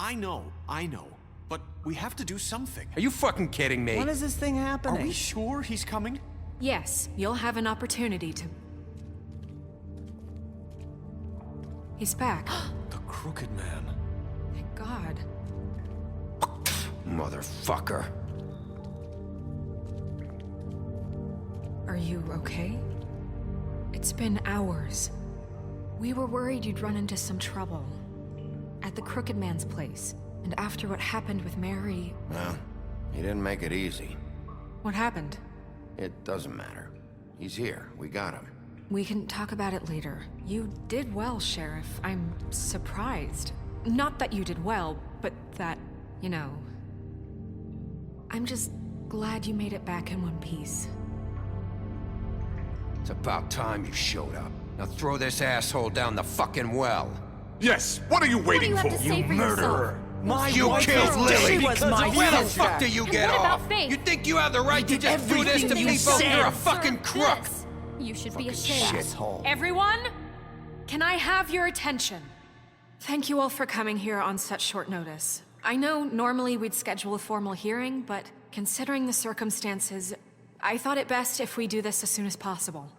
I know. But we have to do something. Are you fucking kidding me? When is this thing happening? Are we sure he's coming? Yes, you'll have an opportunity to... He's back. The Crooked Man. Thank God. Motherfucker. Are you okay? It's been hours. We were worried you'd run into some trouble. At the Crooked Man's place. And after what happened with Mary... Well, he didn't make it easy. What happened? It doesn't matter. He's here. We got him. We can talk about it later. You did well, Sheriff. I'm surprised. Not that you did well, but that, you know... I'm just glad you made it back in one piece. It's about time you showed up. Now throw this asshole down the fucking well. Yes, what are you waiting What do you have to say for murderer? You killed Lily! She was my Where the sister. fuck do you And get what about off? Faith? You think you have the right to just do this to everything you people? said. You're a fucking crook! This. You should be Fucking ashamed. shithole. Everyone, can I have your attention? Thank you all for coming here on such short notice. I know normally we'd schedule a formal hearing, but considering the circumstances, I thought it best if we do this as soon as possible.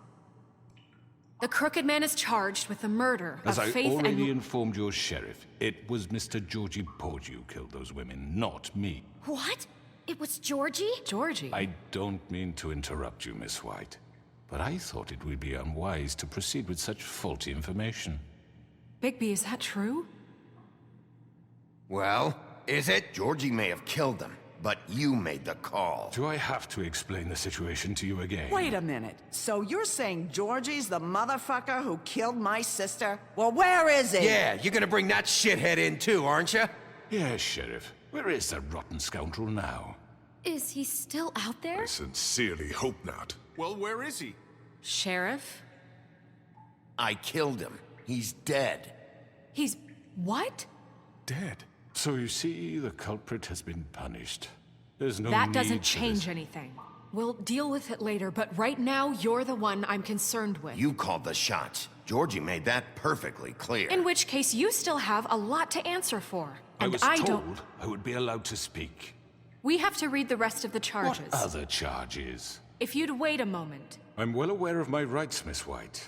The Crooked Man is charged with the murder As of I Faith already and... informed your sheriff, it was Mr. Georgie Porgy who killed those women, not me. What? It was Georgie? Georgie? I don't mean to interrupt you, Miss White, but I thought it would be unwise to proceed with such faulty information. Bigby, is that true? Well, is it? Georgie may have killed them, but you made the call. Do I have to explain the situation to you again? Wait a minute. So you're saying Georgie's the motherfucker who killed my sister? Well, where is he? Yeah, you're gonna bring that shithead in too, aren't you? Yes, Sheriff. Where is that rotten scoundrel now? Is he still out there? I sincerely hope not. Well, where is he? Sheriff? I killed him. He's dead. He's... what? Dead. So you see, the culprit has been punished. There's no That need doesn't for change this. anything. We'll deal with it later, but right now, you're the one I'm concerned with. You called the shots. Georgie made that perfectly clear. In which case, you still have a lot to answer for. I And was don't... told I would be allowed to speak. We have to read the rest of the charges. What other charges? If you'd wait a moment. I'm well aware of my rights, Miss White.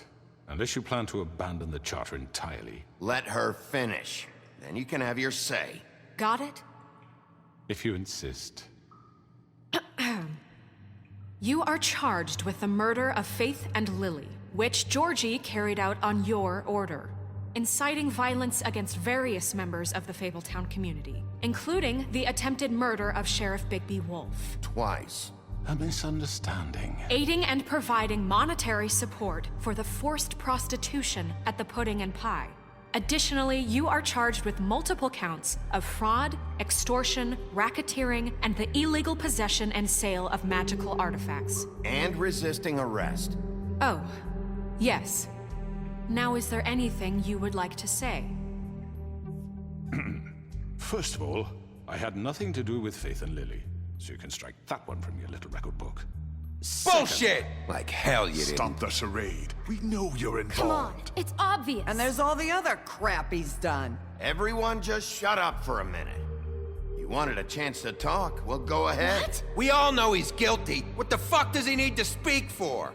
Unless you plan to abandon the charter entirely. Let her finish. Then you can have your say. Got it? If you insist. You are charged with the murder of Faith and Lily, which Georgie carried out on your order, inciting violence against various members of the Fabletown community, including the attempted murder of Sheriff Bigby Wolf. Twice. A misunderstanding. Aiding and providing monetary support for the forced prostitution at the Pudding and Pie. Additionally, you are charged with multiple counts of fraud, extortion, racketeering, and the illegal possession and sale of magical artifacts. And resisting arrest. Oh, yes. Now, is there anything you would like to say? First of all, I had nothing to do with Faith and Lily, so you can strike that one from your little record book. Bullshit! Like hell you didn't. Stop the charade. We know you're Come on, involved. it's obvious. And there's all the other crap he's done. Everyone just shut up for a minute. You wanted a chance to talk, well go ahead. What? We all know he's guilty. What the fuck does he need to speak for?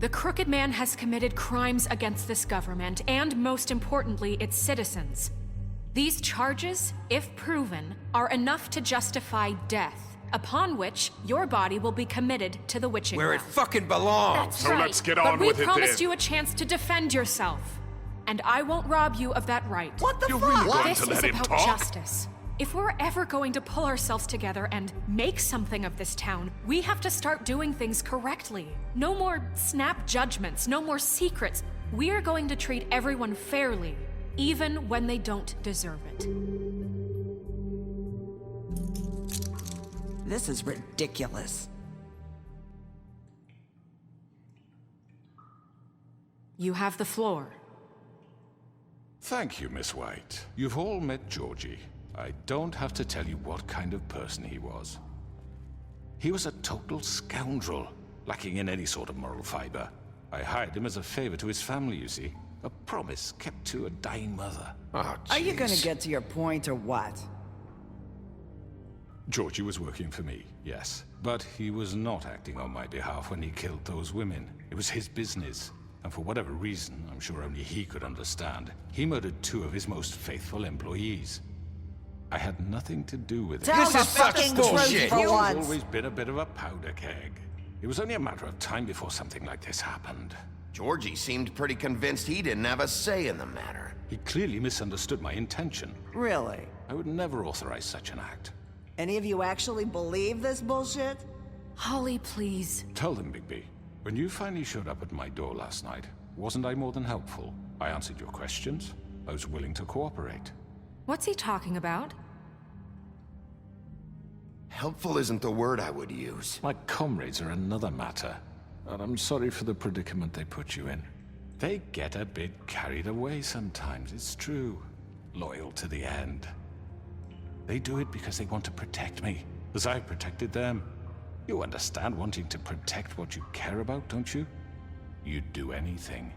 The Crooked Man has committed crimes against this government and, most importantly, its citizens. These charges, if proven, are enough to justify death, upon which your body will be committed to the witching Where it well. fucking belongs. That's So right. let's get But on we with it promised then. you a chance to defend yourself, and I won't rob you of that right. What the You're fuck? really going This to is let him about talk? justice. If we're ever going to pull ourselves together and make something of this town, we have to start doing things correctly. No more snap judgments, no more secrets. We're going to treat everyone fairly, even when they don't deserve it. This is ridiculous. You have the floor. Thank you, Miss White. You've all met Georgie. I don't have to tell you what kind of person he was. He was a total scoundrel, lacking in any sort of moral fiber. I hired him as a favor to his family, you see. A promise kept to a dying mother. Oh, Are you gonna jeez. get to your point or what? Georgie was working for me, yes. But he was not acting on my behalf when he killed those women. It was his business. And for whatever reason, I'm sure only he could understand, he murdered 2 of his most faithful employees. I had nothing to do with it. Tell This the is such fucking bullshit. truth for He's once. always been a bit of a powder keg. It was only a matter of time before something like this happened. Georgie seemed pretty convinced he didn't have a say in the matter. He clearly misunderstood my intention. Really? I would never authorize such an act. Any of you actually believe this bullshit? Holly, please. Tell them, Bigby. When you finally showed up at my door last night, wasn't I more than helpful? I answered your questions. I was willing to cooperate. What's he talking about? Helpful isn't the word I would use. My comrades are another matter, and I'm sorry for the predicament they put you in. They get a bit carried away sometimes, it's true. Loyal to the end. They do it because they want to protect me, as I've protected them. You understand wanting to protect what you care about, don't you? You'd do anything.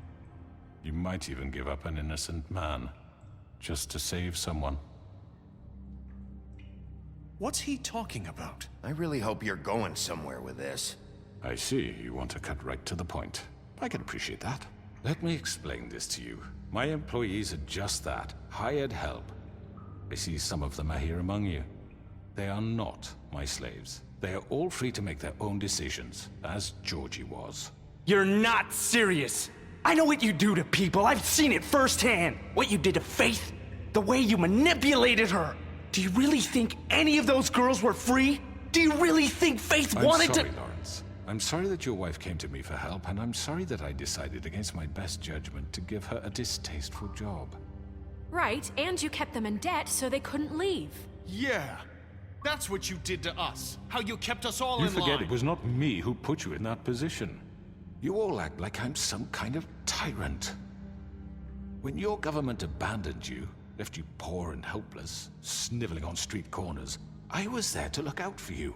You might even give up an innocent man, just to save someone. What's he talking about? I really hope you're going somewhere with this. I see, you want to cut right to the point. I can appreciate that. Let me explain this to you. My employees are just that, hired help. I see some of them are here among you. They are not my slaves. They are all free to make their own decisions, as Georgie was. You're not serious. I know what you do to people. I've seen it firsthand. What you did to Faith, the way you manipulated her. Do you really think any of those girls were free? Do you really think Faith wanted I'm sorry, to— Lawrence. I'm sorry that your wife came to me for help, and I'm sorry that I decided against my best judgment to give her a distasteful job. Right, and you kept them in debt so they couldn't leave. Yeah. That's what you did to us. How you kept us all You in forget line. it was not me who put you in that position. You all act like I'm some kind of tyrant. When your government abandoned you, left you poor and helpless, sniveling on street corners, I was there to look out for you.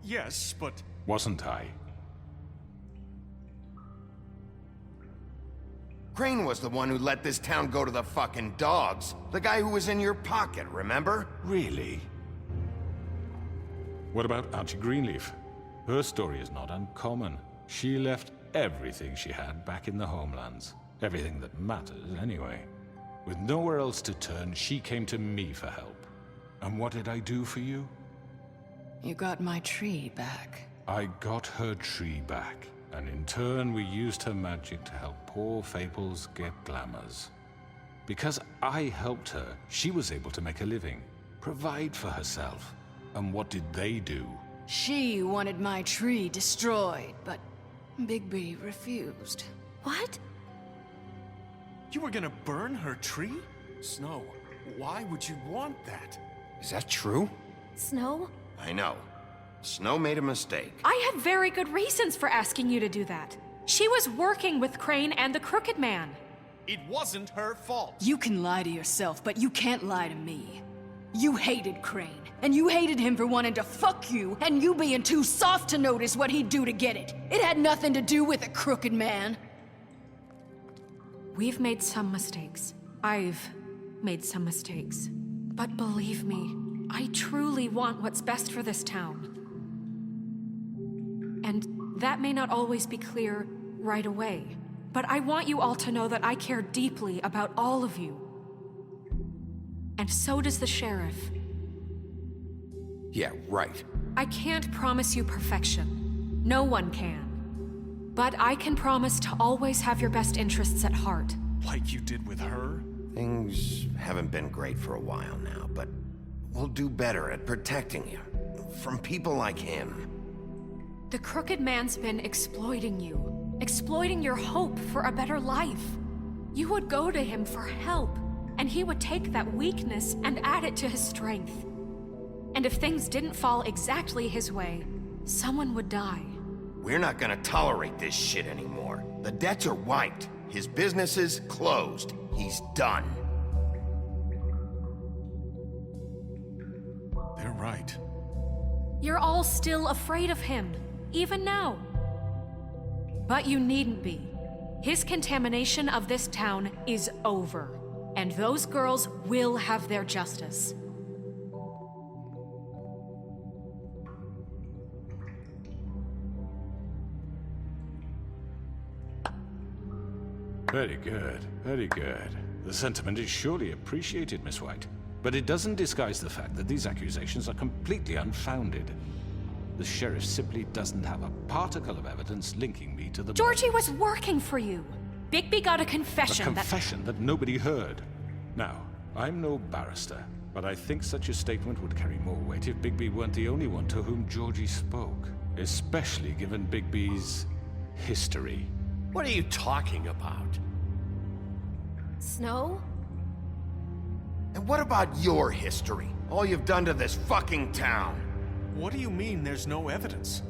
Yes, but Wasn't I? Crane was the one who let this town go to the fucking dogs. The guy who was in your pocket, remember? Really? What about Auntie Greenleaf? Her story is not uncommon. She left everything she had back in the homelands. Everything that matters, anyway. With nowhere else to turn, she came to me for help. And what did I do for you? You got my tree back. I got her tree back, and in turn we used her magic to help poor Fables get glamours. Because I helped her, she was able to make a living, provide for herself. And what did they do? She wanted my tree destroyed, but Bigby refused. What? you were gonna burn her tree? Snow, why would you want that? Is that true? Snow? I know. Snow made a mistake. I have very good reasons for asking you to do that. She was working with Crane and the Crooked Man. It wasn't her fault. You can lie to yourself, but you can't lie to me. You hated Crane, and you hated him for wanting to fuck you, and you being too soft to notice what he'd do to get it. It had nothing to do with a Crooked Man. We've made some mistakes. I've made some mistakes. But believe me, I truly want what's best for this town. And that may not always be clear right away. But I want you all to know that I care deeply about all of you. And so does the sheriff. Yeah, right. I can't promise you perfection. No one can. But I can promise to always have your best interests at heart. Like you did with her? Things haven't been great for a while now, but we'll do better at protecting you. From people like him. The Crooked Man's been exploiting you. Exploiting your hope for a better life. You would go to him for help, and he would take that weakness and add it to his strength. And if things didn't fall exactly his way, someone would die. We're not gonna tolerate this shit anymore. The debts are wiped. His business is closed. He's done. They're right. You're all still afraid of him, even now. But you needn't be. His contamination of this town is over, and those girls will have their justice. Very good, very good. The sentiment is surely appreciated, Miss White. But it doesn't disguise the fact that these accusations are completely unfounded. The sheriff simply doesn't have a particle of evidence linking me to the... Georgie was working for you. Bigby got a A confession confession that nobody heard. Now, I'm no barrister, but I think such a statement would carry more weight if Bigby weren't the only one to whom Georgie spoke. Especially given Bigby's history. What are you talking about? Snow? And what about your history? All you've done to this fucking town? What do you mean there's no evidence?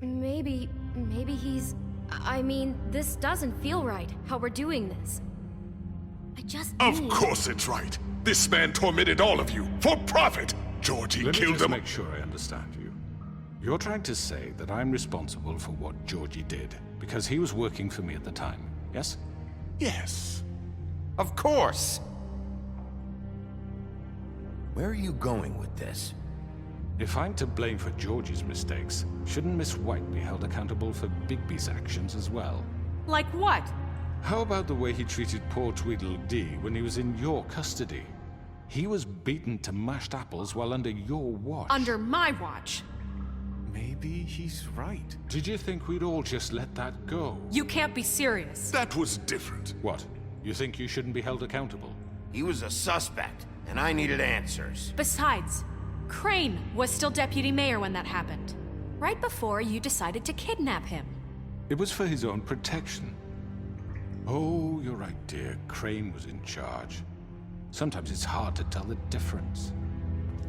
Maybe he's... I mean, this doesn't feel right, how we're doing this. I just Of need... course it's right. This man tormented all of you for profit. Georgie Let me killed just them. make sure I understand you. You're trying to say that I'm responsible for what Georgie did, because he was working for me at the time, yes? Yes. Of course! Where are you going with this? If I'm to blame for Georgie's mistakes, shouldn't Miss White be held accountable for Bigby's actions as well? Like what? How about the way he treated poor Tweedledee when he was in your custody? He was beaten to mashed apples while under your watch. Under my watch. Maybe he's right. Did you think we'd all just let that go? You can't be serious. That was different. What? You think you shouldn't be held accountable? He was a suspect, and I needed answers. Besides, Crane was still deputy mayor when that happened. Right before you decided to kidnap him. It was for his own protection. Oh, you're right, dear. Crane was in charge. Sometimes it's hard to tell the difference.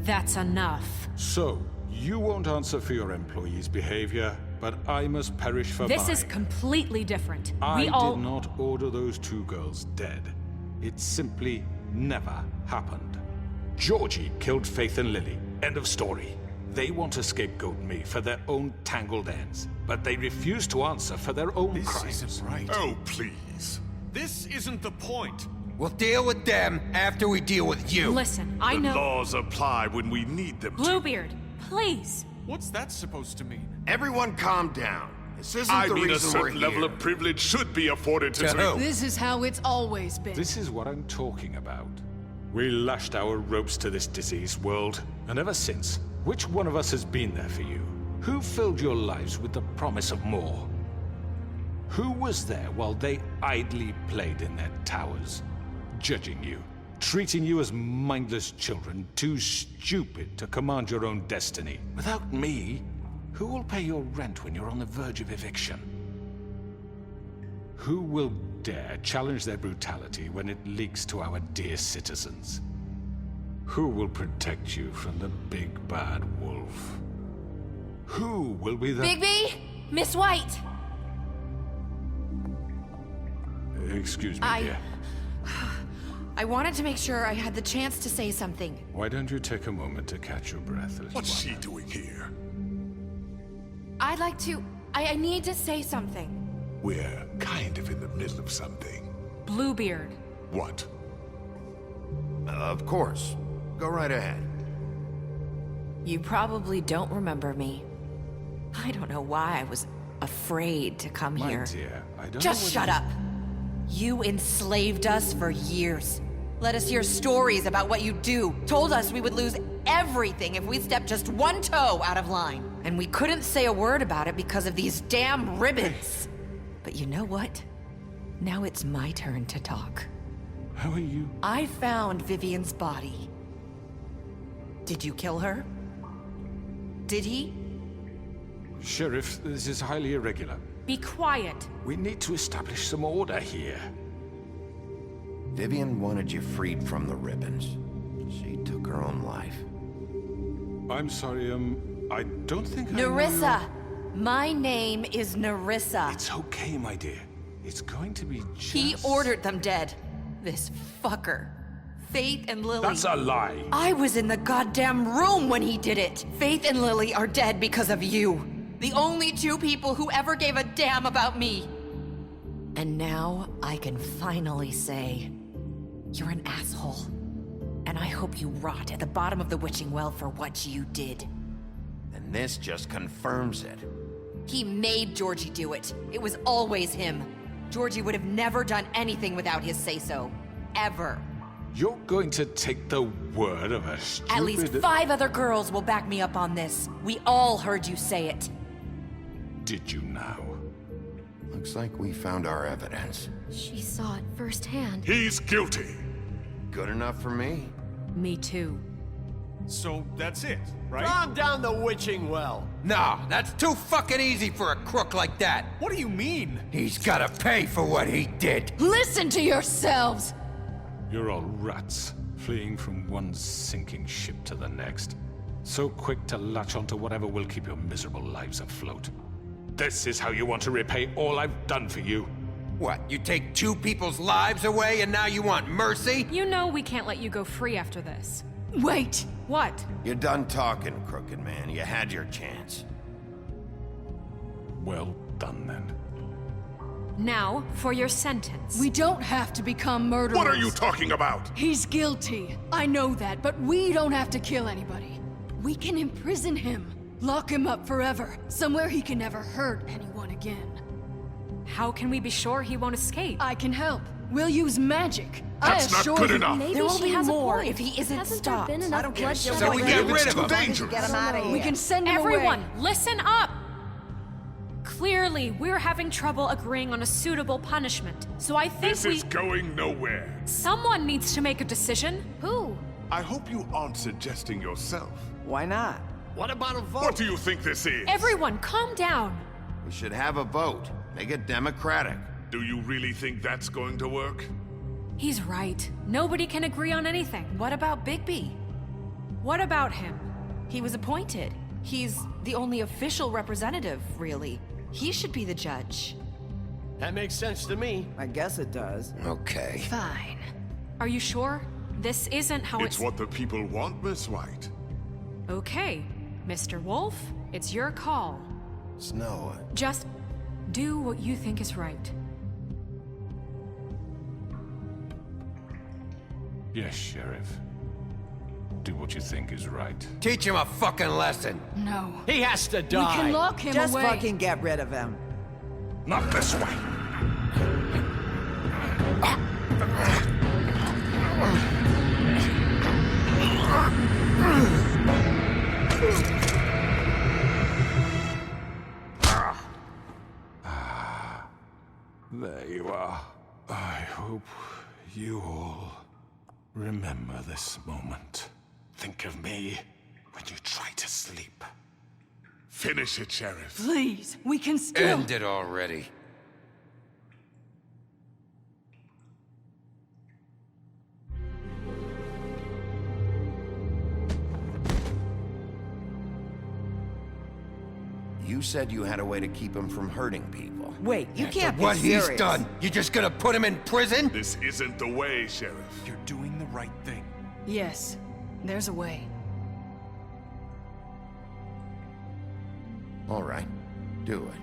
That's enough. So, you won't answer for your employees' behavior, but I must perish for This mine. is completely different. I We all... did not order those two girls dead. It simply never happened. Georgie killed Faith and Lily. End of story. They want to scapegoat me for their own tangled ends, but they refuse to answer for their own This crimes. isn't right. Oh, please. This isn't the point. We'll deal with them after we deal with you. Listen, I The know... laws apply when we need them to. Bluebeard, please. What's that supposed to mean? Everyone calm down. This isn't I the mean, a reason we're certain level here. of privilege should be afforded to... To who? This is how it's always been. This is what I'm talking about. We lashed our ropes to this diseased world, and ever since, which one of us has been there for you? Who filled your lives with the promise of more? Who was there while they idly played in their towers, judging you, treating you as mindless children, too stupid to command your own destiny? Without me, who will pay your rent when you're on the verge of eviction? Who will dare challenge their brutality when it leaks to our dear citizens? Who will protect you from the big bad wolf? Who will be the... Bigby? Miss White! Excuse me, dear. I wanted to make sure I had the chance to say something. Why don't you take a moment to catch your breath, little What's one? she doing here? I'd like to... I need to say something. We're kind of in the middle of something. Bluebeard. What? Of course. Go right ahead. You probably don't remember me. I don't know why I was afraid to come My here. dear, I don't Just know shut whether- up. You enslaved us for years. Let us hear stories about what you do. Told us we would lose everything if we stepped just one toe out of line. And we couldn't say a word about it because of these damn ribbons. But you know what? Now it's my turn to talk. How are you? I found Vivian's body. Did you kill her? Did he? Sheriff, this is highly irregular. Be quiet. We need to establish some order here. Vivian wanted you freed from the ribbons. She took her own life. I'm sorry, I don't think I know Nerissa! your- My name is Nerissa. It's okay, my dear. It's going to be just... He ordered them dead. This fucker. Faith and Lily. That's a lie. I was in the goddamn room when he did it. Faith and Lily are dead because of you. The only two people who ever gave a damn about me. And now I can finally say, you're an asshole. And I hope you rot at the bottom of the witching well for what you did. And this just confirms it. He made Georgie do it. It was always him. Georgie would have never done anything without his say-so. Ever. You're going to take the word of a stupid... At least 5 other girls will back me up on this. We all heard you say it. Did you now? Looks like we found our evidence. She saw it firsthand. He's guilty. Good enough for me? Me too. So that's it, right? Calm down the witching well. No, that's too fucking easy for a crook like that. What do you mean? He's gotta pay for what he did. Listen to yourselves! You're all rats, fleeing from one sinking ship to the next. So quick to latch onto whatever will keep your miserable lives afloat. This is how you want to repay all I've done for you? What, you take 2 people's lives away and now you want mercy? You know we can't let you go free after this. Wait! What? You're done talking, crooked man. You had your chance. Well done, then. Now, for your sentence. We don't have to become murderers. What are you talking about? He's guilty. I know that, but we don't have to kill anybody. We can imprison him. Lock him up forever. Somewhere he can never hurt anyone again. How can we be sure he won't escape? I can help. We'll use magic. That's not good enough. Maybe There will she be has more a point. if he isn't Hasn't stopped. there been I enough don't give a bloodshed shit So what we you get do. rid of him. As long as you Dangerous. get him out of here. We can send him Everyone, away. listen up! Clearly, we're having trouble agreeing on a suitable punishment, so I think This is going nowhere. someone needs to make a decision. Who? I hope you aren't suggesting yourself. Why not? What about a vote? What do you think this is? Everyone, calm down. We should have a vote. Make it democratic. Do you really think that's going to work? He's right. Nobody can agree on anything. What about Bigby? What about him? He was appointed. He's the only official representative, really. He should be the judge. That makes sense to me. I guess it does. Okay. Fine. Are you sure? This isn't how It's what the people want, Miss White. Okay, Mr. Wolf, it's your call. Snow, Just do what you think is right. Yes, Sheriff. Do what you think is right. Teach him a fucking lesson. No. He has to We die. can lock him Just away. fucking get rid of him. Not this way! There you are. I hope you all remember this moment. Think of me when you try to sleep. Finish it, Sheriff. Please, we can still... End it already. you said you had a way to keep him from hurting people. Wait, you can't what be serious. he's done, you just gonna put him in prison? This isn't the way, Sheriff. You're doing the right thing. Yes, there's a way. All right, do it.